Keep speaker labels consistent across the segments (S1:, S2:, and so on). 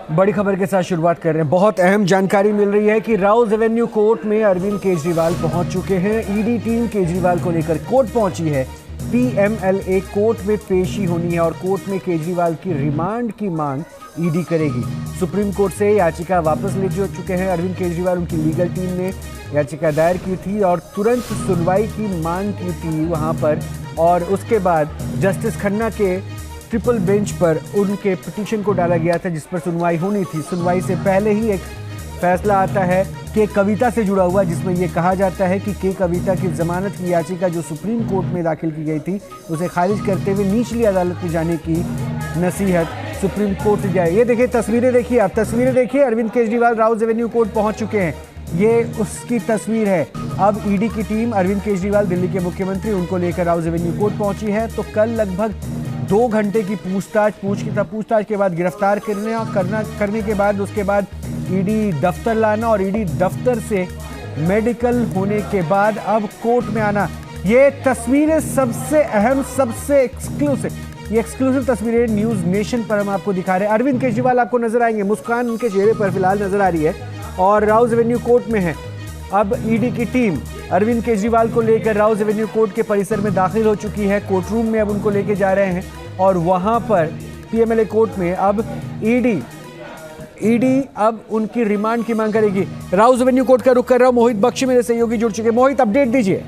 S1: बड़ी खबर के साथ शुरुआत कर रहे हैं। बहुत अहम जानकारी मिल रही है कि राउज एवेन्यू कोर्ट में अरविंद केजरीवाल पहुंच चुके हैं। ईडी टीम केजरीवाल को लेकर कोर्ट पहुंची है। पीएमएलए कोर्ट में पेशी होनी है और कोर्ट में केजरीवाल की रिमांड की मांग ईडी करेगी। सुप्रीम कोर्ट से याचिका वापस ले चुके हैं अरविंद केजरीवाल। उनकी लीगल टीम ने याचिका दायर की थी और तुरंत सुनवाई की मांग की थी वहां पर, और उसके बाद जस्टिस खन्ना के ट्रिपल बेंच पर उनके पिटीशन को डाला गया था जिस पर सुनवाई होनी थी। सुनवाई से पहले ही एक फैसला आता है के कविता से जुड़ा हुआ, जिसमें यह कहा जाता है कि के कविता की जमानत की याचिका जो सुप्रीम कोर्ट में दाखिल की गई थी उसे खारिज करते हुए निचली अदालत में जाने की नसीहत सुप्रीम कोर्ट से जाए। ये देखिए तस्वीरें, देखिए आप तस्वीरें देखिए। अरविंद केजरीवाल राउज एवेन्यू कोर्ट पहुंच चुके हैं। ये उसकी तस्वीर है। अब ईडी की टीम अरविंद केजरीवाल दिल्ली के मुख्यमंत्री उनको लेकर राउज एवेन्यू कोर्ट पहुंची है। तो कल लगभग 2 घंटे की पूछताछ के बाद गिरफ्तार करने के बाद उसके बाद ईडी दफ्तर लाना और ईडी दफ्तर से मेडिकल होने के बाद अब कोर्ट में आना। ये तस्वीरें सबसे अहम, सबसे एक्सक्लूसिव तस्वीरें न्यूज़ नेशन पर हम आपको दिखा रहे हैं। अरविंद केजरीवाल आपको नजर आएंगे, मुस्कान उनके चेहरे पर फिलहाल नजर आ रही है और राउज एवेन्यू कोर्ट में है। अब ईडी की टीम अरविंद केजरीवाल को लेकर राउज एवेन्यू कोर्ट के परिसर में दाखिल हो चुकी है। कोर्ट रूम में अब उनको लेके जा रहे हैं और वहां पर पीएमएलए कोर्ट में अब ईडी अब उनकी रिमांड की मांग करेगी। राउज एवेन्यू कोर्ट का रुख कर रहा हूं, मोहित बख्शी मेरे सहयोगी जुड़ चुके। मोहित, अपडेट दीजिए।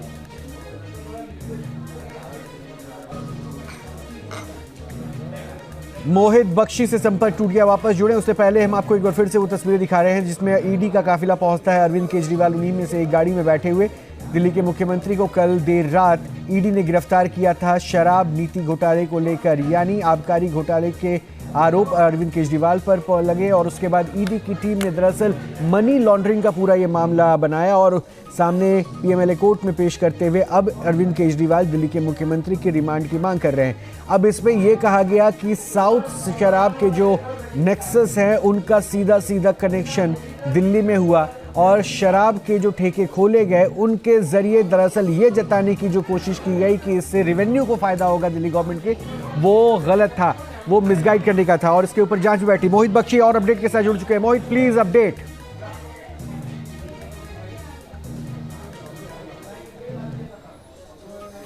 S1: मोहित बख्शी से संपर्क टूट गया, वापस जुड़े। उससे पहले हम आपको एक बार फिर से वो तस्वीरें दिखा रहे हैं जिसमें ईडी का काफिला पहुंचता है। अरविंद केजरीवाल उन्हीं में से एक गाड़ी में बैठे हुए। दिल्ली के मुख्यमंत्री को कल देर रात ईडी ने गिरफ्तार किया था शराब नीति घोटाले को लेकर, यानी आबकारी घोटाले के आरोप अरविंद केजरीवाल पर लगे और उसके बाद ईडी की टीम ने दरअसल मनी लॉन्ड्रिंग का पूरा ये मामला बनाया और सामने पीएमएलए कोर्ट में पेश करते हुए अब अरविंद केजरीवाल दिल्ली के मुख्यमंत्री की रिमांड की मांग कर रहे हैं। अब इसमें यह कहा गया कि साउथ शराब के जो नेक्सस हैं उनका सीधा कनेक्शन दिल्ली में हुआ और शराब के जो ठेके खोले गए उनके जरिए दरअसल ये जताने की जो कोशिश की गई कि इससे रेवेन्यू को फायदा होगा दिल्ली गवर्नमेंट के, वो गलत था, वो मिसगाइड करने का था और इसके ऊपर जांच बैठी। मोहित बख्शी और अपडेट के साथ जुड़ चुके हैं। मोहित, प्लीज अपडेट।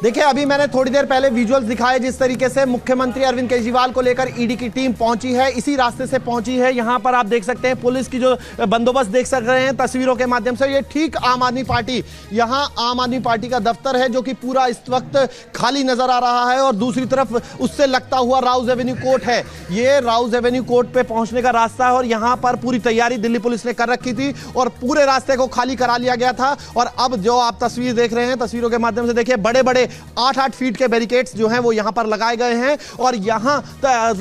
S2: देखिए, अभी मैंने थोड़ी देर पहले विजुअल्स दिखाए जिस तरीके से मुख्यमंत्री अरविंद केजरीवाल को लेकर ईडी की टीम पहुंची है, इसी रास्ते से पहुंची है। यहां पर आप देख सकते हैं पुलिस की जो बंदोबस्त देख सक रहे हैं तस्वीरों के माध्यम से। ये ठीक आम आदमी पार्टी, यहां आम आदमी पार्टी का दफ्तर है जो कि पूरा इस वक्त खाली नजर आ रहा है और दूसरी तरफ उससे लगता हुआ राउज एवेन्यू कोर्ट है। ये राउज एवेन्यू कोर्ट पे पहुंचने का रास्ता है और यहां पर पूरी तैयारी दिल्ली पुलिस ने कर रखी थी और पूरे रास्ते को खाली करा लिया गया था। और अब जो आप तस्वीर देख रहे हैं, तस्वीरों के माध्यम से देखिए, बड़े बड़े 8-8 फीट के बैरिकेड्स जो हैं वो यहां पर लगाए गए हैं और यहां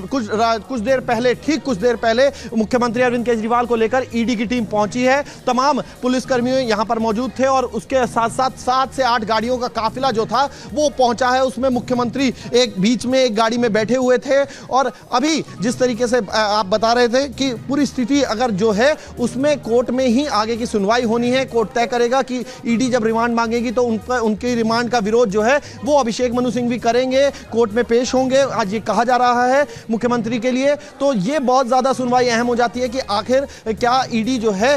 S2: कुछ देर पहले मुख्यमंत्री अरविंद केजरीवाल को लेकर ईडी की टीम पहुंची है। तमाम पुलिसकर्मी यहां पर मौजूद थे और उसके साथ साथ 7 से 8 गाड़ियों का काफिला जो था वो पहुंचा है। उसमें मुख्यमंत्री एक बीच में एक गाड़ी में बैठे हुए थे और अभी जिस तरीके से आप बता रहे थे कि पूरी स्थिति अगर जो है उसमें कोर्ट में ही आगे की सुनवाई होनी है। कोर्ट तय करेगा कि ईडी जब रिमांड मांगेगी तो उनकी रिमांड का विरोध जो है वो अभिषेक मनु सिंह भी करेंगे, कोर्ट में पेश होंगे, आज ये कहा जा रहा है मुख्यमंत्री के लिए। तो ये बहुत ज्यादा सुनवाई अहम हो जाती है कि आखिर क्या ईडी जो है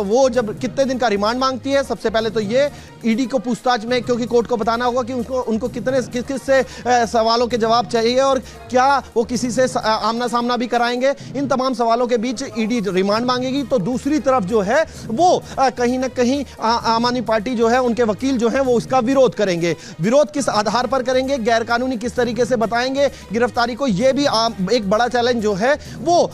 S2: वो जब कितने दिन का रिमांड मांगती है। सबसे पहले तो ये ईडी को पूछताछ में, क्योंकि कोर्ट को बताना होगा कि उनको किस से सवालों के जवाब चाहिए और क्या वो किसी से आमना सामना भी कराएंगे। इन तमाम सवालों के बीच ईडी रिमांड मांगेगी तो दूसरी तरफ जो है वो कहीं ना कहीं आम आदमी पार्टी जो है, उनके वकील जो है वो उसका विरोध करेंगे। विरोध किस आधार पर करेंगे, गैरकानूनी किस तरीके से बताएंगे गिरफ्तारी को, यह भी एक बड़ा चैलेंज जो है वो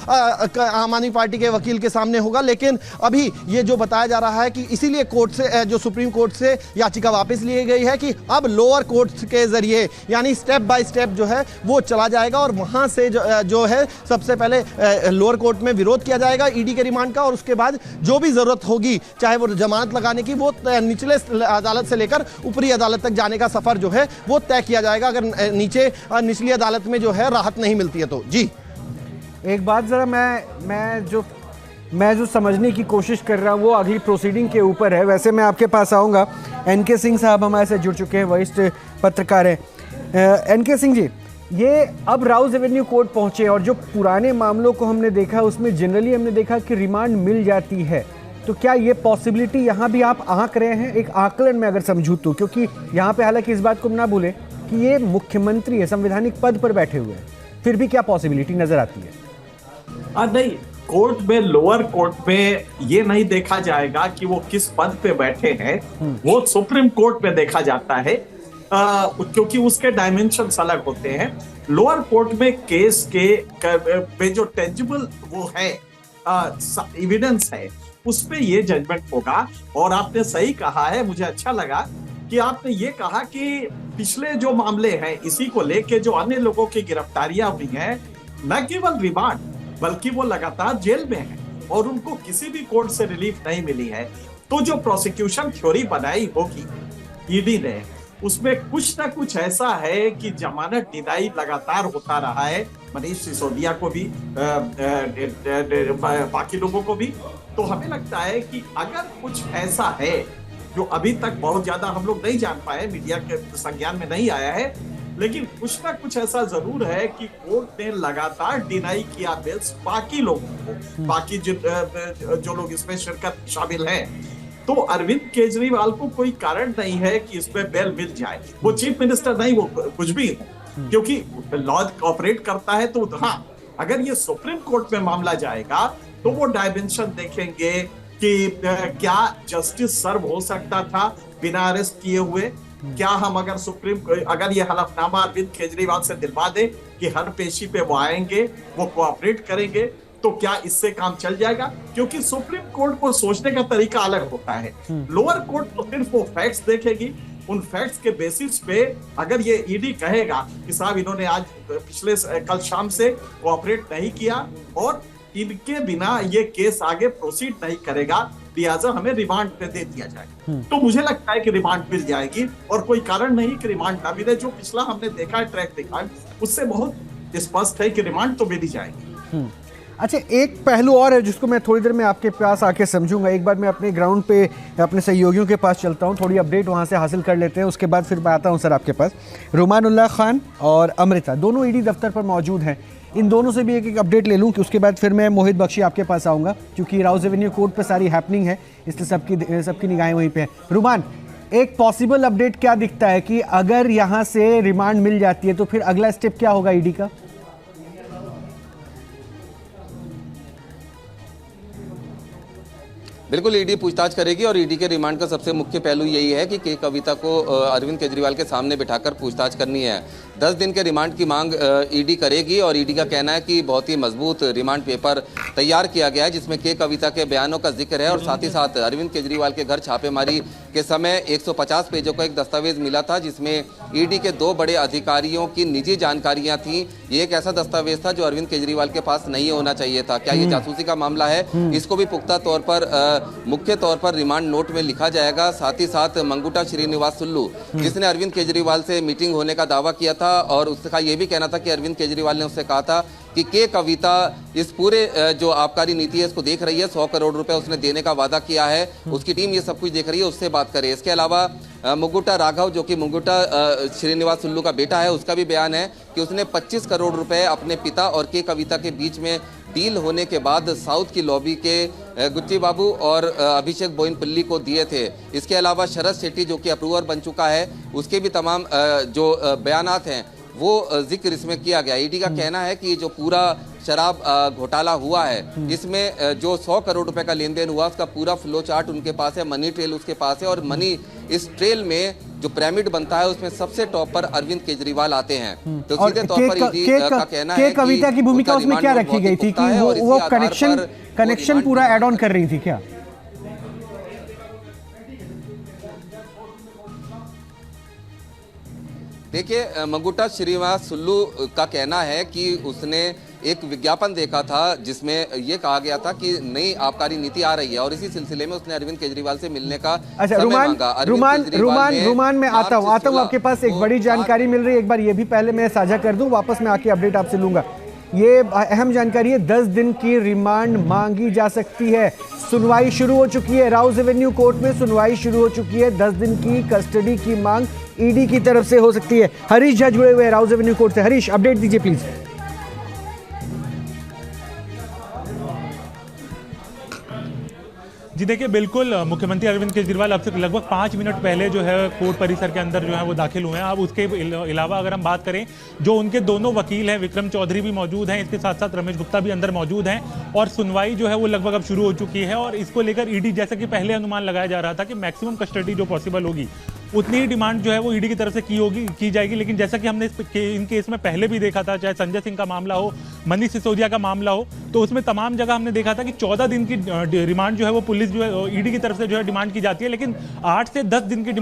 S2: आम आदमी पार्टी के वकील के सामने होगा। लेकिन अभी ये जो बताया जा रहा है कि इसीलिए कोर्ट से, जो सुप्रीम कोर्ट से याचिका वापस ली गई है कि अब लोअर कोर्ट के जरिए, यानी स्टेप बाय स्टेप जो है वो चला जाएगा और वहां से जो है सबसे पहले लोअर कोर्ट में विरोध किया जाएगा ईडी के रिमांड का और उसके बाद जो भी जरूरत होगी, चाहे वो जमानत लगाने की, वो निचले अदालत से लेकर ऊपरी अदालत तक जाने का सफर जो है वो तय किया जाएगा अगर निचली अदालत में जो है राहत नहीं मिलती है तो। जी,
S1: एक बात जरा मैं जो समझने की कोशिश कर रहा हूँ वो अगली प्रोसीडिंग के ऊपर है। वैसे मैं आपके पास आऊँगा। एनके सिंह साहब हमारे साथ जुड़ चुके हैं, वरिष्ठ पत्रकार हैं। एनके सिंह जी, ये अब राउज एवेन्यू कोर्ट पहुंचे और जो पुराने मामलों को हमने देखा उसमें जनरली हमने देखा कि रिमांड मिल जाती है, तो क्या ये पॉसिबिलिटी यहाँ भी आप आंक रहे हैं एक आकलन में अगर समझूं तो? क्योंकि यहाँ पे हालांकि इस बात को ना भूलें कि ये मुख्यमंत्री है, संवैधानिक पद पर बैठे हुए हैं, फिर भी क्या पॉसिबिलिटी नजर आती है?
S3: नहीं, कोर्ट में, लोअर कोर्ट में ये नहीं देखा जाएगा कि वो किस पद पे बैठे हैं, वो सुप्रीम कोर्ट में देखा जाता है, क्योंकि उसके डायमेंशन अलग होते हैं। लोअर कोर्ट में केस के जो टेंजिबल वो है एविडेंस है, उस पे ये जजमेंट होगा। और आपने सही कहा है, मुझे अच्छा लगा कि आपने ये कहा कि पिछले जो मामले हैं इसी को लेके जो अन्य लोगों की गिरफ्तारियां हुई हैं, न केवल रिमांड बल्कि वो लगातार जेल में हैं और उनको किसी भी कोर्ट से रिलीफ नहीं मिली है। तो जो प्रोसिक्यूशन थ्योरी बनाई होगी ईडी ने, उसमें कुछ ना कुछ ऐसा है कि जमानत डिनाई लगातार होता रहा है, मनीष सिसोदिया को भी, बाकी लोगों को भी। तो हमें लगता है कि अगर कुछ ऐसा है जो अभी तक बहुत ज्यादा हम लोग नहीं जान पाए, मीडिया के संज्ञान में नहीं आया है, लेकिन कुछ ना कुछ ऐसा जरूर है कि कोर्ट ने लगातार डिनाई किया बेल्स बाकी लोगों को, बाकी जो लोग इसमें शिरकत शामिल हैं। तो अरविंद केजरीवाल को कोई कारण नहीं है कि इसमें बेल मिल जाए। वो चीफ मिनिस्टर नहीं, वो कुछ भी हो, क्योंकि लॉ ऑपरेट करता है। तो हाँ, अगर ये सुप्रीम कोर्ट में मामला जाएगा तो वो डायमेंशन देखेंगे कि क्या जस्टिस सर्व हो सकता था बिना अरेस्ट किए हुए। क्या हम अगर ये हलफनामा अरविंद केजरीवाल से दिलवा दे कि हर पेशी पे वो आएंगे, वो कोऑपरेट करेंगे, तो क्या इससे काम चल जाएगा? क्योंकि सुप्रीम कोर्ट को सोचने का तरीका अलग होता है। लोअर कोर्ट तो सिर्फ वो फैक्ट्स देखेगी, उन फैक्ट्स के बेसिस पे अगर ये ईडी कहेगा कि साहब इन्होंने आज कल शाम से कोऑपरेट नहीं किया और इनके बिना ये केस आगे प्रोसीड नहीं करेगा, लिहाजा हमें रिमांड पे दे दिया जाए, तो मुझे लगता है कि रिमांड मिल जाएगी। और कोई कारण नहीं कि रिमांड ना मिले। जो पिछला हमने देखा है, ट्रैक देखा है, उससे बहुत स्पष्ट है कि रिमांड तो मिल ही जाएगी।
S1: अच्छा, एक पहलू और है जिसको मैं थोड़ी देर में आपके पास आके समझूंगा। एक बार मैं अपने ग्राउंड पे अपने सहयोगियों के पास चलता हूं, थोड़ी अपडेट वहां से हासिल कर लेते हैं, उसके बाद फिर मैं आता हूं सर आपके पास। रुमानुल्लाह खान और अमृता दोनों ईडी दफ्तर पर मौजूद हैं, इन दोनों से भी एक अपडेट ले लूं कि उसके बाद फिर मैं मोहित बख्शी आपके पास आऊँगा, क्योंकि राउज एवेन्यू कोर्ट पर सारी हैपनिंग है, इसलिए सबकी निगाहें वहीं पर हैं। रुमान, एक पॉसिबल अपडेट क्या दिखता है कि अगर यहाँ से रिमांड मिल जाती है तो फिर अगला स्टेप क्या होगा ईडी का?
S4: बिल्कुल, ईडी पूछताछ करेगी और ईडी के रिमांड का सबसे मुख्य पहलू यही है कि के कविता को अरविंद केजरीवाल के सामने बिठाकर पूछताछ करनी है। 10 दिन के रिमांड की मांग ईडी करेगी और ईडी का कहना है कि बहुत ही मजबूत रिमांड पेपर तैयार किया गया है, जिसमें के कविता के बयानों का जिक्र है और साथ ही साथ अरविंद केजरीवाल के घर छापेमारी के समय 150 पेजों का एक दस्तावेज मिला था, जिसमें ईडी के 2 बड़े अधिकारियों की निजी जानकारियां थी। ये एक ऐसा दस्तावेज था जो अरविंद केजरीवाल के पास नहीं होना चाहिए था। क्या ये जासूसी का मामला है? इसको भी पुख्ता तौर पर मुख्य तौर पर रिमांड नोट में लिखा जाएगा। साथ ही साथ मंगुटा श्रीनिवास सुल्लू, जिसने अरविंद केजरीवाल से मीटिंग होने का दावा किया था और उसका यह भी कहना था कि अरविंद केजरीवाल ने उससे कहा था कि के कविता इस पूरे जो आबकारी नीति है इसको देख रही है, 100 करोड़ रुपए उसने देने का वादा किया है, उसकी टीम ये सब कुछ देख रही है, उससे बात करे। इसके अलावा मुंगुटा राघव, जो कि मुंगुटा श्रीनिवास सुल्लू का बेटा है, उसका भी बयान है कि उसने 25 करोड़ रुपए अपने पिता और के कविता के बीच में डील होने के बाद साउथ की लॉबी के गुच्ची बाबू और अभिषेक बोइनपल्ली को दिए थे। इसके अलावा शरद शेट्टी, जो कि अप्रूवर बन चुका है, उसके भी तमाम जो बयानात हैं वो जिक्र इसमें किया गया। ईडी का कहना है कि जो पूरा शराब घोटाला हुआ है, इसमें जो 100 करोड़ रुपए का लेन देन हुआ, उसका पूरा फ्लो चार्ट उनके पास है, मनी ट्रेल उसके पास है और मनी इस ट्रेल में जो पिरामिड बनता है उसमें सबसे टॉप पर अरविंद केजरीवाल आते हैं। तो सीधे तौर पर ईडी का कहना है कि
S1: कविता की भूमिका उसमें क्या रखी गई थी कि वो कनेक्शन पूरा ऐड ऑन कर रही थी क्या?
S4: देखिए, मंगुटा श्रीनिवास सुल्लू का कहना है कि उसने एक विज्ञापन देखा था जिसमें यह कहा गया था कि नई आबकारी नीति आ रही है और इसी सिलसिले में उसने अरविंद केजरीवाल से मिलने का समय मांगा।
S1: रुमान मैं आता हूं आपके पास। एक बड़ी जानकारी मिल रही है, एक बार ये भी पहले मैं साझा कर दूं, वापस मैं आके अपडेट आपसे लूंगा। ये अहम जानकारी है। 10 दिन की रिमांड मांगी जा सकती है। सुनवाई शुरू हो चुकी है, राउज एवेन्यू कोर्ट में सुनवाई शुरू हो चुकी है। 10 दिन की कस्टडी की मांग ईडी की तरफ से हो सकती है। हरीश झा जुड़े हुए हैं राउज एवेन्यू कोर्ट से। हरीश, अपडेट दीजिए प्लीज।
S5: जी देखिए, बिल्कुल मुख्यमंत्री अरविंद केजरीवाल अब से लगभग 5 मिनट पहले जो है कोर्ट परिसर के अंदर जो है वो दाखिल हुए हैं। अब उसके अलावा अगर हम बात करें, जो उनके दोनों वकील हैं, विक्रम चौधरी भी मौजूद हैं, इसके साथ साथ रमेश गुप्ता भी अंदर मौजूद हैं और सुनवाई जो है वो लगभग अब शुरू हो चुकी है। और इसको लेकर ईडी, जैसा कि पहले अनुमान लगाया जा रहा था कि मैक्सिमम कस्टडी जो पॉसिबल होगी उतनी ही डिमांड जो है वो ईडी की तरफ से की जाएगी। लेकिन जैसा कि हमने इन केस में पहले भी देखा था, चाहे संजय सिंह का मामला हो, मनीष सिसोदिया का मामला हो, तो उसमें तमाम जगह हमने देखा था कि 14 दिन की रिमांड जो है वो पुलिस जो है ईडी की तरफ से जो है डिमांड की जाती है, लेकिन 8 से 10 दिन की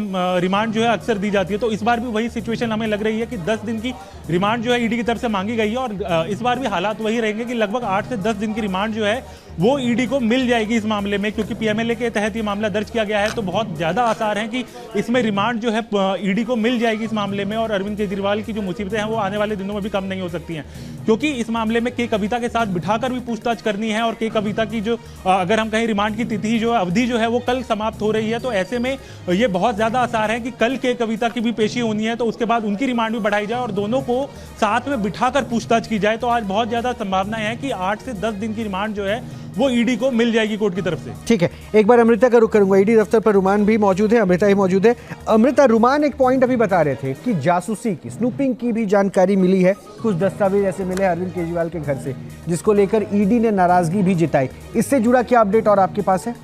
S5: रिमांड जो है अक्सर दी जाती है। तो इस बार भी वही सिचुएशन हमें लग रही है कि 10 दिन की रिमांड जो है ईडी की तरफ से मांगी गई है और इस बार भी हालात वही रहेंगे कि लगभग 8 से 10 दिन की रिमांड जो है वो ईडी को मिल जाएगी इस मामले में, क्योंकि पीएमएलए के तहत ये मामला दर्ज किया गया है। तो बहुत ज्यादा आसार हैं कि इसमें रिमांड जो है ईडी को मिल जाएगी इस मामले में। और अरविंद केजरीवाल की जो मुसीबतें हैं वो आने वाले दिनों में भी कम नहीं हो सकती हैं, क्योंकि इस मामले में के कविता के साथ बिठाकर भी पूछताछ करनी है। और के कविता की जो अगर हम कहीं रिमांड की तिथि जो अवधि जो है वो कल समाप्त हो रही है, तो ऐसे में ये बहुत ज्यादा आसार है कि कल के कविता की भी पेशी होनी है, तो उसके बाद उनकी रिमांड भी बढ़ाई जाए और दोनों को साथ में बिठाकर पूछताछ की जाए। तो आज बहुत ज्यादा संभावना है कि 8 से 10 दिन की रिमांड जो है वो ईडी को मिल जाएगी कोर्ट की तरफ से।
S1: ठीक है, एक बार अमृता का रुख करूंगा। ईडी दफ्तर पर रुमान भी मौजूद है, अमृता ही मौजूद है। अमृता, रुमान एक पॉइंट अभी बता रहे थे कि जासूसी की, स्नूपिंग की भी जानकारी मिली है। कुछ दस्तावेज ऐसे मिले अरविंद केजरीवाल के घर से जिसको लेकर ईडी ने नाराजगी भी जताई। इससे जुड़ा क्या अपडेट और आपके पास है?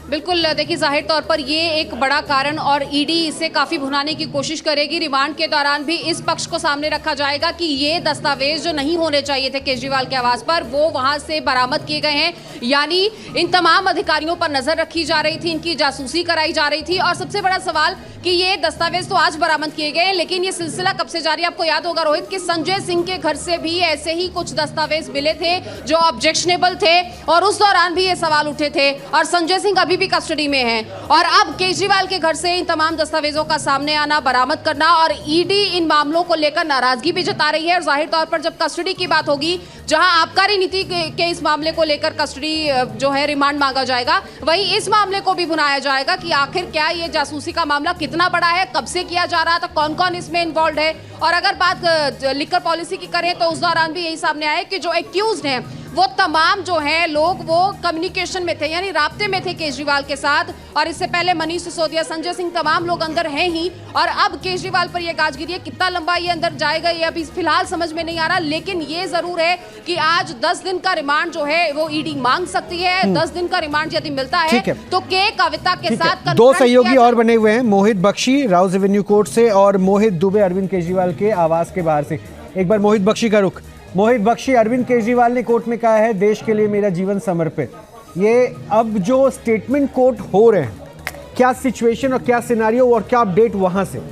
S6: बिल्कुल देखिए, जाहिर तौर पर ये एक बड़ा कारण और ईडी इसे काफी भुनाने की कोशिश करेगी। रिमांड के दौरान भी इस पक्ष को सामने रखा जाएगा कि ये दस्तावेज जो नहीं होने चाहिए थे केजरीवाल के आवास पर, वो वहां से बरामद किए गए हैं। यानी इन तमाम अधिकारियों पर नजर रखी जा रही थी, इनकी जासूसी कराई जा रही थी। और सबसे बड़ा सवाल कि ये दस्तावेज तो आज बरामद किए गए, लेकिन ये सिलसिला कब से जारी? आपको याद होगा रोहित कि संजय सिंह के घर से भी ऐसे ही कुछ दस्तावेज मिले थे जो ऑब्जेक्शनेबल थे और उस दौरान भी ये सवाल उठे थे। और संजय सिंह अभी भी कस्टडी में है और अब केजरीवाल के घर से इन तमाम दस्तावेजों का सामने आना, बरामद करना, और ईडी इन मामलों को लेकर नाराजगी भी जता रही है। और जाहिर तौर पर जब कस्टडी की बात होगी, जहां आबकारी नीति के इस मामले को लेकर कस्टडी जो है रिमांड मांगा जाएगा, वहीं इस मामले को भी भुनाया जाएगा कि आखिर क्या ये जासूसी का मामला कितना बड़ा है, कब से किया जा रहा था, कौन कौन इसमें इन्वॉल्व है। और अगर बात लिकर पॉलिसी की करें तो उस दौरान भी यही सामने आया कि जो एक्यूज्ड हैं वो तमाम जो है लोग वो कम्युनिकेशन में थे, यानी राब्ते में थे केजरीवाल के साथ। और इससे पहले मनीष सिसोदिया, संजय सिंह, तमाम लोग अंदर हैं ही। और अब केजरीवाल पर यह गाजगिरी है, कितना लंबा ये अंदर जाएगा ये अभी फिलहाल समझ में नहीं आ रहा। लेकिन ये जरूर है कि आज 10 दिन का रिमांड जो है वो ईडी मांग सकती है। 10 दिन का रिमांड यदि मिलता है तो के कविता के साथ
S1: 2 सहयोगी और बने हुए हैं, मोहित बख्शी राउज एवेन्यू कोर्ट से और मोहित दुबे अरविंद केजरीवाल के आवास के बाहर से। एक बार मोहित बख्शी का रुख। मोहित बख्शी, अरविंद केजरीवाल ने कोर्ट में कहा है देश के लिए मेरा जीवन समर्पित। ये अब जो स्टेटमेंट कोर्ट हो रहे हैं, क्या सिचुएशन और क्या सिनारियो और क्या अपडेट वहां से?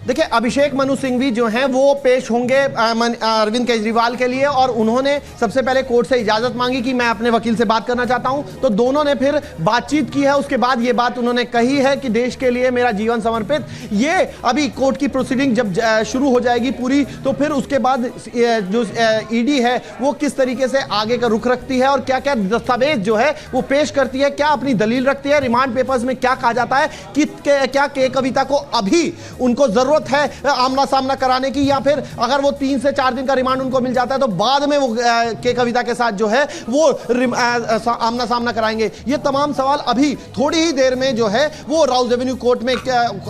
S2: देखिए, अभिषेक मनु सिंघवी जो हैं वो पेश होंगे अरविंद केजरीवाल के लिए और उन्होंने सबसे पहले कोर्ट से इजाजत मांगी कि मैं अपने वकील से बात करना चाहता हूं। तो दोनों ने फिर बातचीत की है, उसके बाद ये बात उन्होंने कही है कि देश के लिए मेरा जीवन समर्पित। ये अभी कोर्ट की प्रोसीडिंग जब शुरू हो जाएगी पूरी, तो फिर उसके बाद जो ईडी है वो किस तरीके से आगे का रुख रखती है और क्या क्या दस्तावेज जो है वो पेश करती है, क्या अपनी दलील रखती है, रिमांड पेपर्स में क्या कहा जाता है कि क्या के कविता को अभी उनको जरूरत है आमना सामना कराने की, या फिर अगर वो 3 से 4 दिन का रिमांड उनको मिल जाता है तो बाद में वो के कविता के साथ जो है वो आमना सामना कराएंगे। ये तमाम सवाल अभी थोड़ी ही देर में जो है वो राउज एवेन्यू कोर्ट में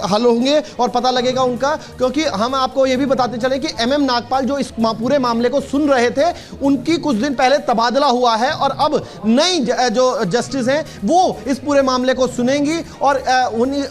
S2: हल होंगे और पता लगेगा उनका। क्योंकि हम आपको ये भी बताते चले कि एमएम नागपाल जो इस पूरे मामले को सुन रहे थे, उनकी कुछ दिन पहले तबादला हुआ है और अब नई जो जस्टिस हैं वो इस पूरे मामले को सुनेंगी और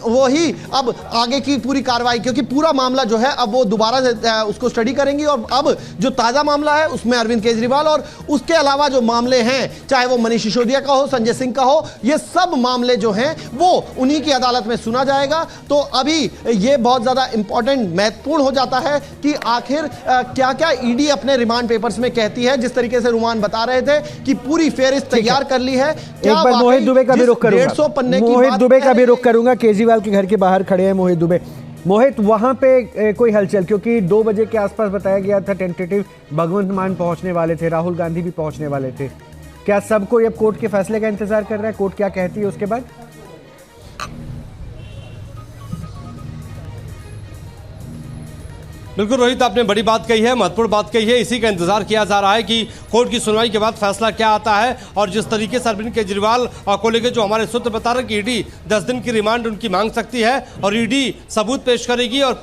S2: वो ही अब आगे की पूरी कार्रवाई, क्योंकि पूरा पूरा मामला जो है अब वो दोबारा से उसको स्टडी करेंगी और अब जो ताजा मामला है उसमें अरविंद केजरीवाल और उसके अलावा जो मामले हैं, चाहे वो मनीष सिसोदिया का हो, संजय सिंह का हो, ये सब मामले जो हैं वो उन्हीं की अदालत में सुना जाएगा। तो अभी ये बहुत ज्यादा इंपॉर्टेंट, महत्वपूर्ण हो जाता है कि आखिर क्या क्या ईडी अपने रिमांड पेपर्स में कहती है। जिस तरीके से रुमान बता रहे थे कि पूरी फेहरिस्त तैयार कर ली है।
S1: एक बार मोहित दुबे का भी रुख करूंगा,
S2: 150 पन्ने की
S1: मोहित दुबे का भी रुख करूंगा। केजरीवाल के घर के बाहर खड़े हैं मोहित दुबे। मोहित, वहां पे कोई हलचल, क्योंकि 2 बजे के आसपास बताया गया था टेंटेटिव भगवंत मान पहुंचने वाले थे, राहुल गांधी भी पहुंचने वाले थे। क्या सबको अब कोर्ट के फैसले का इंतजार कर रहा है? कोर्ट क्या कहती है उसके बाद?
S7: बिल्कुल रोहित, आपने बड़ी बात कही है, महत्वपूर्ण बात कही है। इसी का इंतजार किया जा रहा है कि कोर्ट की सुनवाई के बाद फैसला क्या आता है। और जिस तरीके से अरविंद केजरीवाल को लेकर जो हमारे सूत्र बता रहे हैं कि ईडी 10 दिन की रिमांड उनकी मांग सकती है और ईडी सबूत पेश करेगी और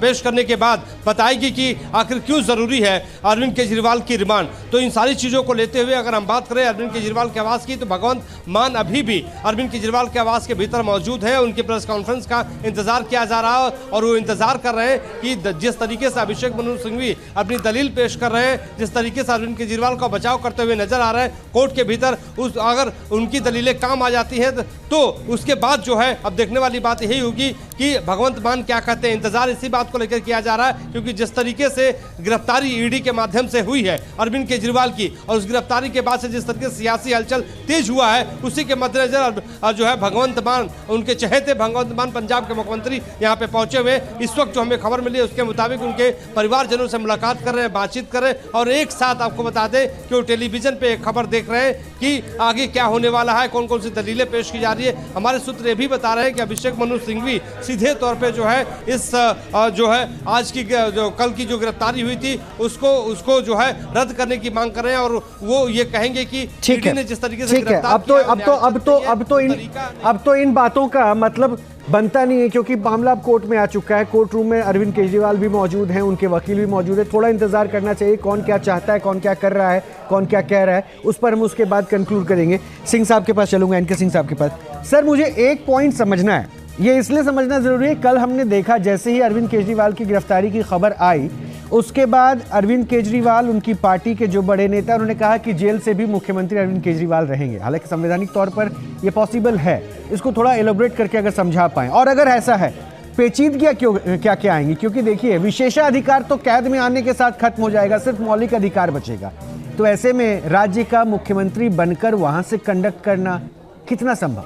S7: पेश करने के बाद बताएगी कि आखिर क्यों जरूरी है अरविंद केजरीवाल की रिमांड। तो इन सारी चीजों को लेते हुए अगर हम बात करें अरविंद केजरीवाल के आवास की, तो भगवंत मान अभी भी अरविंद केजरीवाल के आवास के भीतर मौजूद है। उनकी प्रेस कॉन्फ्रेंस का इंतजार किया जा रहा है और वो इंतजार कर रहे हैं कि जिस तरीके से अभिषेक मनु सिंघवी अपनी दलील पेश कर रहे हैं, जिस तरीके से अरविंद केजरीवाल का बचाव करते हुए नजर आ रहे हैं कोर्ट के भीतर, अगर उनकी दलीलें काम आ जाती हैं तो उसके बाद जो है अब देखने वाली बात यही होगी कि भगवंत मान क्या कहते हैं। इंतजार इसी बात को लेकर किया जा रहा है क्योंकि जिस तरीके से गिरफ्तारी ईडी के माध्यम से हुई है अरविंद केजरीवाल की, और उस गिरफ्तारी के बाद से जिस तरीके से सियासी हलचल तेज हुआ है, उसी के मद्देनजर जो है भगवंत मान, उनके चहेते भगवंत मान पंजाब के मुख्यमंत्री यहाँ पे पहुंचे हुए। इस वक्त जो हमें खबर मिली है उसके मुताबिक उनके परिवारजनों से मुलाकात कर रहे हैं, बातचीत कर रहे हैं। और एक साथ आपको बता दें कि वो टेलीविजन पे एक खबर देख रहे हैं कि आगे क्या होने वाला है, कौन कौन सी दलीलें पेश की जा रही है। हमारे सूत्र ये भी बता रहे हैं कि अभिषेक मनु सिंघवी सीधे तौर पे जो है इस जो है आज की जो कल की जो गिरफ्तारी हुई थी उसको जो है रद्द करने की मांग कर रहे हैं और वो ये कहेंगे कि ईडी ने जिस तरीके से गिरफ्तार
S1: अब तो इन बातों का मतलब बनता नहीं है, क्योंकि मामला अब कोर्ट में आ चुका है। कोर्ट रूम में अरविंद केजरीवाल भी मौजूद हैं, उनके वकील भी मौजूद है। थोड़ा इंतजार करना चाहिए, कौन क्या चाहता है, कौन क्या कर रहा है, कौन क्या कह रहा है, उस पर हम उसके बाद कंक्लूड करेंगे। सिंह साहब के पास चलूंगा, इनके सिंह साहब के पास। सर, मुझे एक पॉइंट समझना है, ये इसलिए समझना जरूरी है, कल हमने देखा जैसे ही अरविंद केजरीवाल की गिरफ्तारी की खबर आई, उसके बाद अरविंद केजरीवाल, उनकी पार्टी के जो बड़े नेता, उन्होंने कहा कि जेल से भी मुख्यमंत्री अरविंद केजरीवाल रहेंगे। हालांकि संवैधानिक तौर पर यह पॉसिबल है, इसको थोड़ा एलोबरेट करके अगर समझा पाएं, और अगर ऐसा है पेचीदगियां क्या क्या आएंगी, क्योंकि देखिए विशेषाधिकार तो कैद में आने के साथ खत्म हो जाएगा, सिर्फ मौलिक अधिकार बचेगा। तो ऐसे में राज्य का मुख्यमंत्री बनकर वहां से कंडक्ट करना कितना संभव?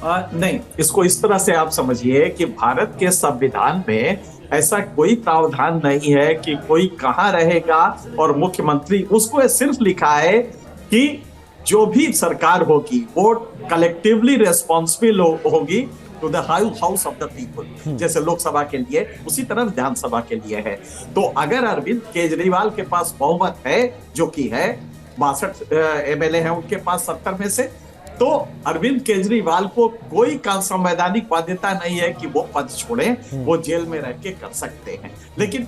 S3: नहीं, इसको इस तरह से आप समझिए कि भारत के संविधान में ऐसा कोई प्रावधान नहीं है कि कोई कहाँ रहेगा और मुख्यमंत्री, उसको सिर्फ लिखा है कि जो भी सरकार होगी वो कलेक्टिवली रेस्पॉन्सिबल होगी to the house of the people. जैसे लोकसभा के लिए उसी तरह विधानसभा के लिए है। तो अगर अरविंद केजरीवाल के पास बहुमत है, जो कि है 62 एमएलए हैं उनके पास 70 में से, तो अरविंद केजरीवाल को कोई संवैधानिक बाध्यता नहीं है कि वो पद छोड़े, वो जेल में रह के कर सकते हैं। लेकिन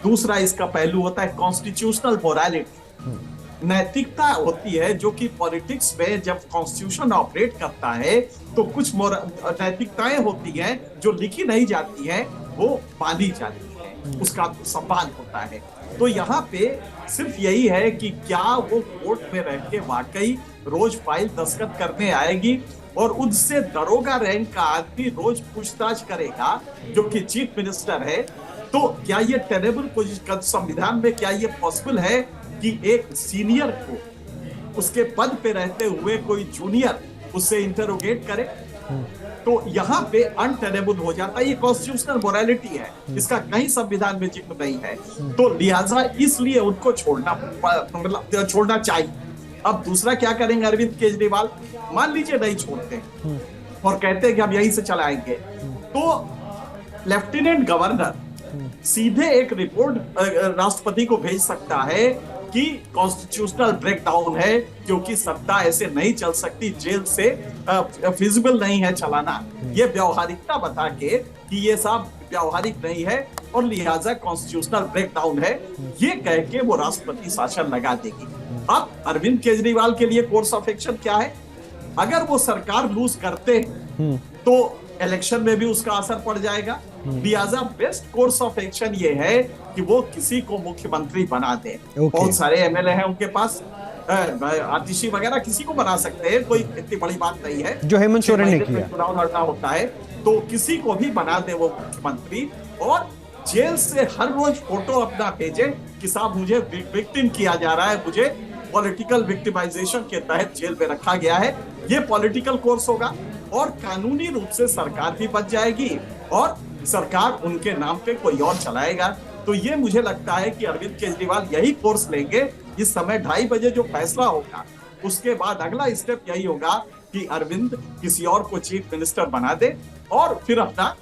S3: दूसरा इसका पहलू होता है कॉन्स्टिट्यूशनल मोरालिटी, नैतिकता होती है, जो कि पॉलिटिक्स में जब कॉन्स्टिट्यूशन ऑपरेट करता है तो कुछ नैतिकताएं होती हैं जो लिखी नहीं जाती हैं, वो मानी जाती है, उसका सम्मान होता है। तो यहाँ पे सिर्फ यही है कि क्या वो कोर्ट में रह के वाकई रोज फाइल दस्तखत करने आएगी और उससे दरोगा रैंक का आदमी रोज पूछताछ करेगा, जो कि चीफ मिनिस्टर है। तो क्या ये टेनेबल पोजीशन संविधान में क्या ये पॉसिबल है कि एक सीनियर को उसके पद पे रहते हुए कोई जूनियर उससे इंटरोगेट करे? तो यहाँ पे अनटेनेबल हो जाता है। ये कॉन्स्टिट्यूशनल मोरालिटी है, इसका कहीं संविधान में जिक्र नहीं है। तो लिहाजा इसलिए उनको छोड़ना चाहिए। अब दूसरा क्या करेंगे अरविंद केजरीवाल? मान लीजिए नहीं छोड़ते और कहते हैं कि हम यहीं से चलाएंगे, तो लेफ्टिनेंट गवर्नर सीधे एक रिपोर्ट राष्ट्रपति को भेज सकता है कि कॉन्स्टिट्यूशनल ब्रेकडाउन है, क्योंकि सत्ता ऐसे नहीं चल सकती, जेल से फिजिबल नहीं है चलाना। ये व्यवहारिकता बता के कि ये सब व्यवहारिक नहीं है और लिहाजा कॉन्स्टिट्यूशनल ब्रेकडाउन है, ये कह के वो राष्ट्रपति शासन लगा देगी। अब अरविंद केजरीवाल के लिए कोर्स ऑफ एक्शन क्या है? अगर वो सरकार लूज करते तो इलेक्शन में भी उसका असर पड़ जाएगा, लिहाजा बेस्ट कोर्स ऑफ एक्शन ये है कि वो किसी को मुख्यमंत्री बना दे। बहुत सारे एमएलए हैं उनके पास, आतिशी वगैरह किसी को बना सकते हैं, कोई इतनी बड़ी बात नहीं है।
S1: जो हेमंत सोरेन ने किया,
S3: चुनाव लड़ना होता है तो किसी को भी बना दे वो मुख्यमंत्री, और जेल से हर रोज फोटो अपना भेजे कि साहब मुझे विक्टिम किया जा रहा है, मुझे पॉलिटिकल विक्टिमाइजेशन के तहत जेल में रखा गया है। ये पॉलिटिकल कोर्स होगा और कानूनी रूप से सरकार भी बच जाएगी और सरकार उनके नाम पे कोई और चलाएगा। तो ये मुझे लगता है कि अरविंद केजरीवाल यही कोर्स लेंगे। इस समय 2:30 बजे जो फैसला होगा उसके बाद अगला स्टेप यही होगा कि अरविंद किसी और को चीफ मिनिस्टर बना दे और फिर अपना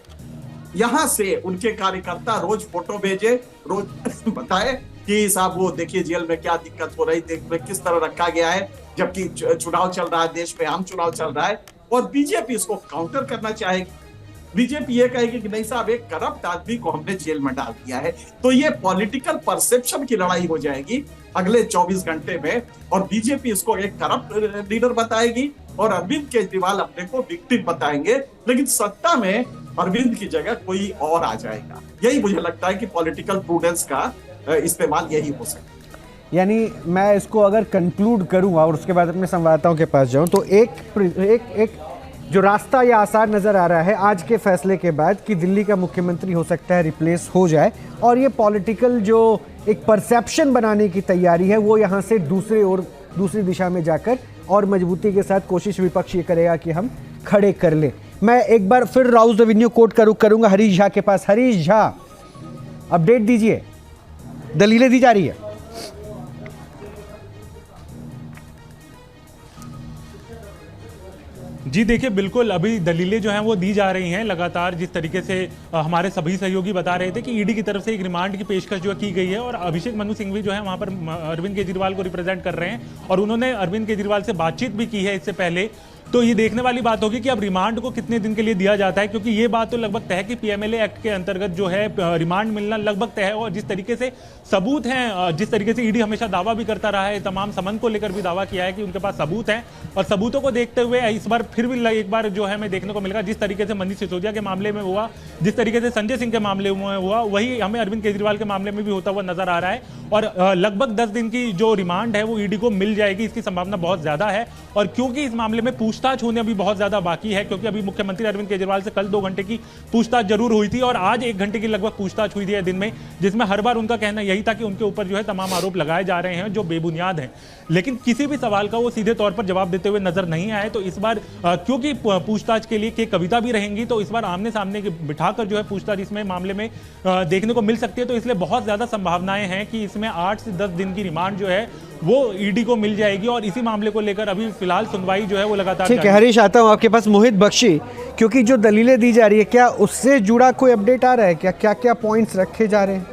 S3: यहां से उनके कार्यकर्ता रोज फोटो भेजे, रोज बताए कि साहब वो देखिए जेल में क्या दिक्कत हो रही, देश में किस तरह रखा गया है, जबकि चुनाव चल रहा है, देश में आम चुनाव चल रहा है। और बीजेपी इसको काउंटर करना चाहेगी। बीजेपी ये कहेगी कि नहीं साहब एक करप्ट आदमी को हमने जेल में डाल दिया है। तो ये पॉलिटिकल परसेप्शन की लड़ाई हो जाएगी अगले 24 घंटे में, और बीजेपी इसको एक करप्ट लीडर बताएगी और अरविंद केजरीवाल अपने को विक्टिम बताएंगे, लेकिन सत्ता में अरविंद की जगह कोई और आ जाएगा। यही मुझे लगता है कि पॉलिटिकल प्रूडेंस का इस्तेमाल यही हो सकता है।
S1: यानी मैं इसको अगर कंक्लूड करूं और उसके बाद अपने संवाददाताओं के पास जाऊं तो एक जो रास्ता या आसार नज़र आ रहा है आज के फैसले के बाद कि दिल्ली का मुख्यमंत्री हो सकता है रिप्लेस हो जाए, और ये पॉलिटिकल जो एक परसेप्शन बनाने की तैयारी है वो यहाँ से दूसरी दिशा में जाकर और मजबूती के साथ कोशिश विपक्ष ये करेगा कि हम खड़े कर लें। मैं एक बार फिर राउज एवेन्यू कोट करूँगा हरीश झा के पास। हरीश झा, अपडेट दीजिए, दलीलें दी जा रही है।
S5: जी देखिए, बिल्कुल अभी दलीलें जो हैं वो दी जा रही हैं लगातार। जिस तरीके से हमारे सभी सहयोगी बता रहे थे कि ईडी की तरफ से एक रिमांड की पेशकश जो है की गई है, और अभिषेक मनु सिंघवी जो है वहां पर अरविंद केजरीवाल को रिप्रेजेंट कर रहे हैं और उन्होंने अरविंद केजरीवाल से बातचीत भी की है इससे पहले। तो ये देखने वाली बात होगी कि अब रिमांड को कितने दिन के लिए दिया जाता है, क्योंकि ये बात तो लगभग तय है कि पीएमएलए एक्ट के अंतर्गत जो है रिमांड मिलना लगभग तय है। और जिस तरीके से सबूत हैं, जिस तरीके से ईडी हमेशा दावा भी करता रहा है, तमाम समन को लेकर भी दावा किया है कि उनके पास सबूत हैं, और सबूतों को देखते हुए इस बार फिर भी एक बार जो है हमें देखने को मिलेगा, जिस तरीके से मनीष सिसोदिया के मामले में हुआ, जिस तरीके से संजय सिंह के मामले में हुआ, वही हमें अरविंद केजरीवाल के मामले में भी होता हुआ नजर आ रहा है। और लगभग 10 दिन की जो रिमांड है वो ईडी को मिल जाएगी, इसकी संभावना बहुत ज्यादा है। और क्योंकि इस मामले में पूछताछ होने अभी बहुत ज्यादा बाकी है, क्योंकि अभी मुख्यमंत्री अरविंद केजरीवाल से कल 2 घंटे की पूछताछ जरूर हुई थी और आज 1 घंटे की लगभग पूछताछ हुई थी दिन में, जिसमें हर बार उनका कहना यही था कि उनके ऊपर जो है तमाम आरोप लगाए जा रहे हैं जो बेबुनियाद हैं, लेकिन किसी भी सवाल का वो सीधे तौर पर जवाब देते हुए नजर नहीं आए। तो इस बार क्योंकि पूछताछ के लिए कविता भी रहेंगी, तो इस बार आमने सामने बिठाकर जो है पूछताछ इसमें मामले में देखने को मिल सकती है। तो इसलिए बहुत ज्यादा संभावनाएं हैं कि इसमें 8 से 10 दिन की रिमांड जो है वो ईडी को मिल जाएगी, और इसी मामले को लेकर अभी फिलहाल सुनवाई जो है वो लगातार।
S1: ठीक है हरीश, आता हूं आपके पास। मोहित बख्शी, क्योंकि जो दलीलें दी जा रही है क्या उससे जुड़ा कोई अपडेट आ रहा है, क्या क्या पॉइंट्स रखे जा रहे हैं?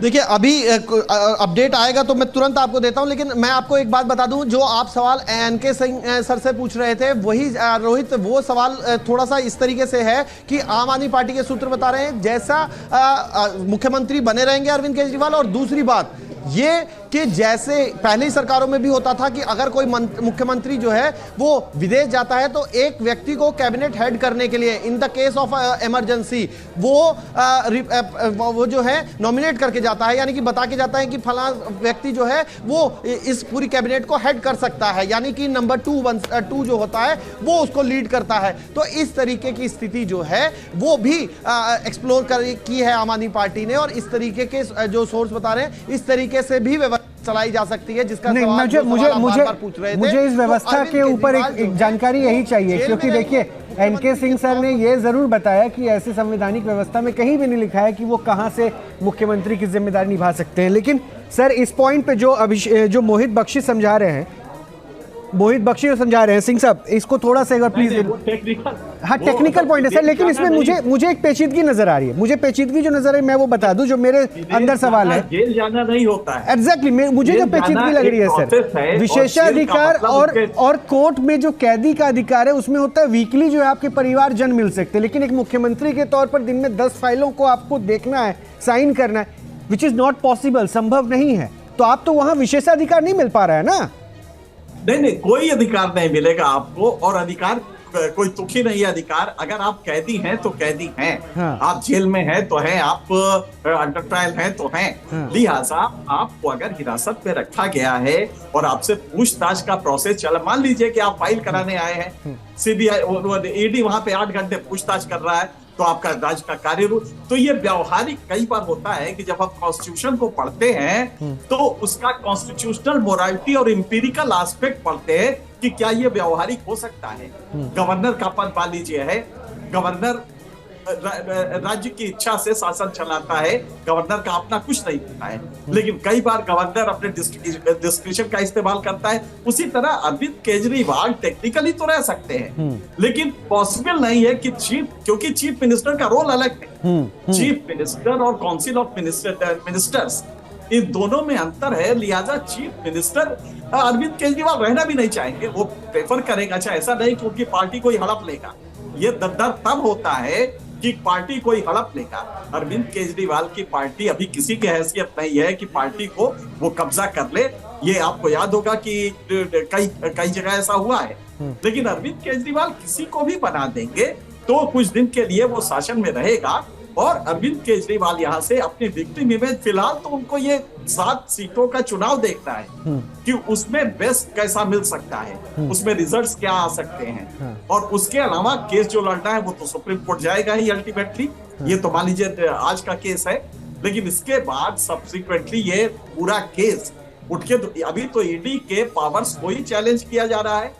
S2: देखिए अभी अपडेट आएगा तो मैं तुरंत आपको देता हूं, लेकिन मैं आपको एक बात बता दूं, जो आप सवाल एनके सिंह सर से पूछ रहे थे वही रोहित, वो सवाल थोड़ा सा इस तरीके से है कि आम आदमी पार्टी के सूत्र बता रहे हैं जैसा मुख्यमंत्री बने रहेंगे अरविंद केजरीवाल, और दूसरी बात ये कि जैसे पहली सरकारों में भी होता था कि अगर कोई मुख्यमंत्री जो है वो विदेश जाता है तो एक व्यक्ति को कैबिनेट हेड करने के लिए in the case of emergency वो जो है नॉमिनेट करके जाता है, यानी कि बता के जाता है कि फला व्यक्ति जो है वो इस पूरी कैबिनेट को हेड कर सकता है, यानी कि नंबर 2 जो होता है वो उसको लीड करता है। तो इस तरीके की स्थिति जो है वो भी एक्सप्लोर की है आम आदमी पार्टी ने, और इस तरीके के जो सोर्स बता रहे हैं इस तरीके से भी व्यवस्था चलाई जा सकती है, जिसका
S1: नहीं, मुझे इस व्यवस्था के ऊपर एक जानकारी यही चाहिए, क्योंकि देखिए एनके सिंह सर ने ये जरूर बताया कि ऐसे संवैधानिक व्यवस्था में कहीं भी नहीं लिखा है कि वो कहां से मुख्यमंत्री की जिम्मेदारी निभा सकते हैं। लेकिन सर इस पॉइंट पे जो मोहित बख्शी समझा रहे हैं, सिंह साहब, इसको थोड़ा सा एक बार प्लीज। हाँ टेक्निकल पॉइंट है सर, लेकिन इसमें मुझे एक पेचीदगी नजर आ रही है। मुझे पेचीदगी जो नजर आ रही है मैं वो बता दूं, जो मेरे अंदर सवाल है।
S3: जेल जाना नहीं होता है।
S1: एग्जैक्टली, मुझे जो पेचीदगी लग रही है सर, विशेषाधिकार और कोर्ट में जो कैदी का अधिकार है उसमें होता है वीकली जो है आपके परिवारजन मिल सकते हैं, लेकिन एक मुख्यमंत्री के तौर पर दिन में 10 फाइलों को आपको देखना है, साइन करना है, विच इज नॉट पॉसिबल, संभव नहीं है। तो आप तो वहां विशेषाधिकार नहीं मिल पा रहा है ना।
S3: नहीं नहीं, कोई अधिकार नहीं मिलेगा आपको। और अधिकार कोई तुखी नहीं है अधिकार। अगर आप कैदी हैं तो कैदी हैं,
S1: हाँ।
S3: आप जेल में हैं तो हैं, आप अंडर ट्रायल हैं तो हैं।
S1: हाँ।
S3: लिहाजा आपको अगर हिरासत में रखा गया है और आपसे पूछताछ का प्रोसेस चला, मान लीजिए कि आप फाइल कराने आए हैं, सीबीआई ईडी वहां पे 8 घंटे पूछताछ कर रहा है, तो आपका राज्य का कार्यरूप, तो ये व्यवहारिक कई बार होता है कि जब हम कॉन्स्टिट्यूशन को पढ़ते हैं तो उसका कॉन्स्टिट्यूशनल मोरालिटी और इंपीरिकल एस्पेक्ट पढ़ते हैं कि क्या ये व्यवहारिक हो सकता है। गवर्नर का पद मान लीजिए है, गवर्नर राज्य की इच्छा से शासन चलाता है, गवर्नर का अपना कुछ नहीं होता है, लेकिन कई बार गवर्नर अपने डिस्क्रिप्शन का इस्तेमाल करता है। उसी तरह अरविंद केजरीवाल टेक्निकली तो रह सकते हैं, लेकिन पॉसिबल नहीं है कि क्योंकि चीफ मिनिस्टर का रोल अलग है। चीफ मिनिस्टर और काउंसिल ऑफ मिनिस्टर्स, इन दोनों में अंतर है। लिहाजा चीफ मिनिस्टर अरविंद केजरीवाल रहना भी नहीं चाहेंगे, वो प्रेफर करेगा। अच्छा, ऐसा नहीं कि उनकी पार्टी कोई हड़प लेगा, ये डर तब होता है कि पार्टी कोई हड़प लेगा। अरविंद केजरीवाल की पार्टी अभी किसी की हैसियत नहीं है कि पार्टी को वो कब्जा कर ले। ये आपको याद होगा कि कई जगह ऐसा हुआ है, लेकिन अरविंद केजरीवाल किसी को भी बना देंगे तो कुछ दिन के लिए वो शासन में रहेगा। और अरविंद केजरीवाल यहाँ से अपनी विक्टिम इमेज, फिलहाल तो उनको ये 7 सीटों का चुनाव देखना है कि उसमें बेस्ट कैसा मिल सकता है, उसमें रिजल्ट्स क्या आ सकते हैं। और उसके अलावा केस जो लड़ना है वो तो सुप्रीम कोर्ट जाएगा ही अल्टीमेटली। ये तो मान लीजिए आज का केस है, लेकिन इसके बाद सब्सिक्वेंटली ये पूरा केस उठ के अभी तो ईडी के पावर्स को ही चैलेंज किया जा रहा है।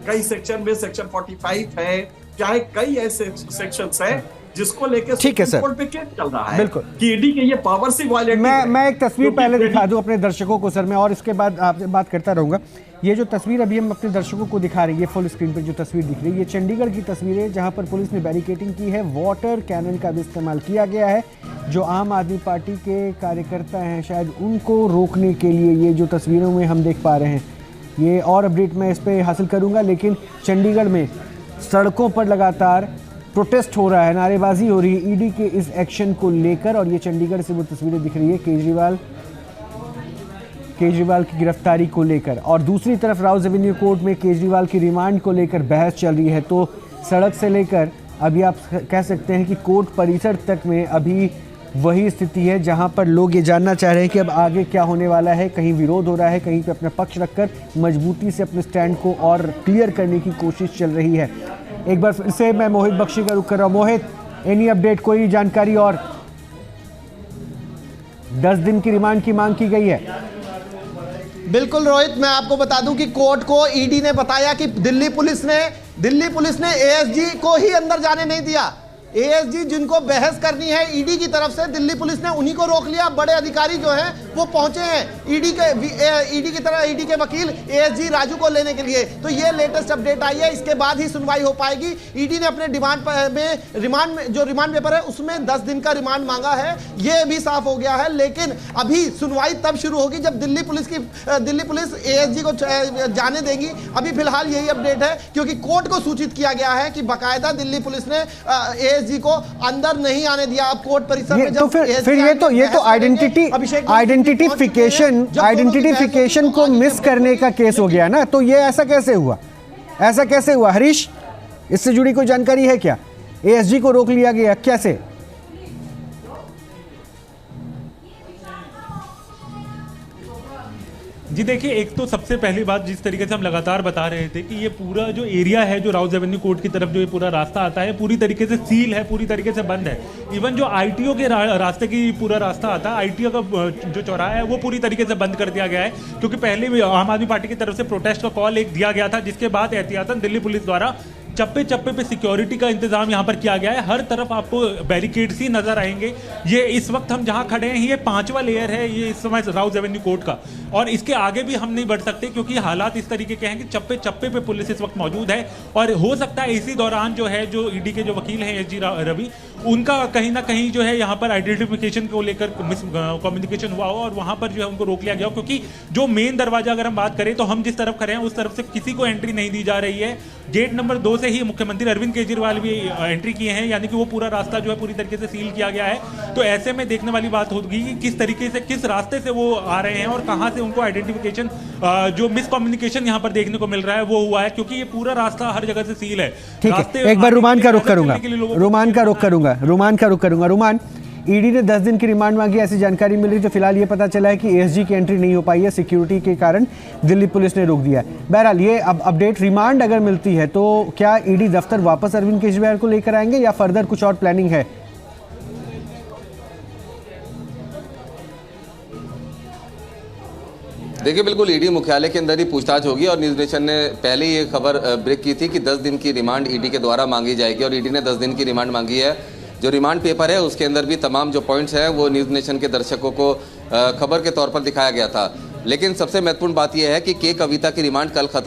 S3: कई सेक्शन में सेक्शन 45 है, चाहे कई ऐसे सेक्शंस है जिसको लेके
S1: ठीक है सर,
S3: कोर्ट पे केस चल रहा है
S1: बिल्कुल
S3: कि ईडी के ये पावर से वायलेट।
S1: मैं एक तस्वीर पहले दिखा दूं अपने दर्शकों को सर, मैं और इसके बाद आपसे बात करता रहूंगा। ये जो तस्वीर अभी हम अपने दर्शकों को दिखा रहे हैं, ये फुल स्क्रीन पर जो तस्वीर दिख रही है, ये चंडीगढ़ की तस्वीर है जहां पर पुलिस ने बैरिकेडिंग की है, वाटर कैनन का भी इस्तेमाल किया गया है। जो आम आदमी पार्टी के कार्यकर्ता हैं शायद उनको रोकने के लिए ये जो तस्वीरों में हम देख पा रहे हैं, ये और अपडेट मैं इस पर हासिल करूँगा। लेकिन चंडीगढ़ में सड़कों पर लगातार प्रोटेस्ट हो रहा है, नारेबाजी हो रही है ईडी के इस एक्शन को लेकर। और ये चंडीगढ़ से वो तस्वीरें दिख रही है केजरीवाल की गिरफ्तारी को लेकर। और दूसरी तरफ राउज एवेन्यू कोर्ट में केजरीवाल की रिमांड को लेकर बहस चल रही है। तो सड़क से लेकर अभी आप कह सकते हैं कि कोर्ट परिसर तक में अभी वही स्थिति है जहां पर लोग ये जानना चाह रहे हैं कि अब आगे क्या होने वाला है। कहीं विरोध हो रहा है, कहीं पे अपना पक्ष रखकर मजबूती से अपने स्टैंड को और क्लियर करने की कोशिश चल रही है। एक बार फिर से मैं मोहित बख्शी का रुख कर रहा हूं। मोहित, एनी अपडेट, कोई जानकारी? और 10 दिन की रिमांड की मांग की गई है।
S2: बिल्कुल रोहित, मैं आपको बता दूं कि कोर्ट को ईडी ने बताया कि दिल्ली पुलिस ने एएसजी को ही अंदर जाने नहीं दिया। एएसजी जिनको बहस करनी है ईडी की तरफ से, दिल्ली पुलिस ने उन्हीं को रोक लिया। बड़े अधिकारी जो हैं वो पहुंचे हैं ईडी के वकील एएसजी राजू को लेने के लिए। तो ये लेटेस्ट अपडेट आई है, इसके बाद ही सुनवाई हो पाएगी। ईडी ने अपने रिमांड पेपर है उसमें 10 दिन का रिमांड मांगा है, ये भी साफ हो गया है। लेकिन अभी सुनवाई तब शुरू होगी जब दिल्ली पुलिस एएसजी को जाने देगी। अभी फिलहाल यही अपडेट है, क्योंकि कोर्ट को सूचित किया गया है कि बाकायदा दिल्ली पुलिस ने एएसजी को अंदर नहीं आने दिया। अब कोर्ट परिसर में
S1: तो फिर ये तो आइडेंटिफिकेशन को मिस करने का केस हो गया ना। तो ये ऐसा कैसे हुआ? हरीश, इससे जुड़ी कोई जानकारी है क्या? एएसजी को रोक लिया गया कैसे?
S5: जी देखिए, एक तो सबसे पहली बात जिस तरीके से हम लगातार बता रहे थे कि ये पूरा जो एरिया है जो राउज एवेन्यू कोर्ट की तरफ जो ये पूरा रास्ता आता है पूरी तरीके से सील है, पूरी तरीके से बंद है। इवन जो आईटीओ के रास्ते की पूरा रास्ता आता है, आईटीओ का जो चौराहा है वो पूरी तरीके से बंद कर दिया गया है, क्योंकि पहले भी आम आदमी पार्टी की तरफ से प्रोटेस्ट का कॉल एक दिया गया था, जिसके बाद एहतियातन दिल्ली पुलिस द्वारा चप्पे चप्पे पे सिक्योरिटी का इंतजाम यहाँ पर किया गया है। हर तरफ आपको बैरिकेड्स ही नजर आएंगे। ये इस वक्त हम जहाँ खड़े हैं ये 5वां लेयर है ये इस समय राउज एवेन्यू कोर्ट का, और इसके आगे भी हम नहीं बढ़ सकते क्योंकि हालात इस तरीके के हैं कि चप्पे चप्पे पे पुलिस इस वक्त मौजूद है। और हो सकता है इसी दौरान जो है जो ईडी के जो वकील हैं एसजी रवि, उनका कहीं ना कहीं जो है यहाँ पर आइडेंटिफिकेशन को लेकर मिस कम्युनिकेशन हुआ हो और वहाँ पर जो है उनको रोक लिया गया हो, क्योंकि जो मेन दरवाजा अगर हम बात करें तो हम जिस तरफ खड़े हैं उस तरफ से किसी को एंट्री नहीं दी जा रही है। गेट नंबर 2 से ही मुख्यमंत्री अरविंद केजरीवाल भी एंट्री किए हैं, यानी कि वो पूरा रास्ता जो है पूरी तरीके से सील किया गया है। तो ऐसे में देखने वाली बात होगी कि किस तरीके से किस रास्ते से वो आ रहे हैं और कहाँ से उनको आइडेंटिफिकेशन जो मिसकम्युनिकेशन यहाँ पर देखने को मिल रहा है वो हुआ है, क्योंकि ये पूरा रास्ता हर जगह से सील है।
S1: ठीक है, एक बार रुमान का रुख करूंगा, रुमान, ईडी ने 10 दिन की रिमांड मांगी, ऐसी जानकारी मिल रही। तो फिलहाल ये पता चला है कि एएसजी की एंट्री नहीं हो पाई है, सिक्योरिटी के कारण दिल्ली पुलिस ने रोक दिया है। बहरहाल ये अब अपडेट, रिमांड अगर मिलती है तो क्या ईडी दफ्तर वापस अरविंद केजरीवाल को लेकर आएंगे या फर्दर कुछ और प्लानिंग है?
S4: देखिए, बिल्कुल ईडी मुख्यालय के अंदर ही पूछताछ होगी और न्यूज़ नेशन ने पहले ही ये खबर ब्रेक की थी कि 10 दिन की रिमांड ईडी के द्वारा मांगी जाएगी और ईडी ने 10 दिन की रिमांड मांगी है। जो रिमांड पेपर है उसके अंदर भी तमाम जो पॉइंट्स हैं वो न्यूज़ नेशन के दर्शकों को खबर के तौर पर दिखाया गया था। लेकिन सबसे महत्वपूर्ण बात यह है कि के कविता की रिमांड कल खत्म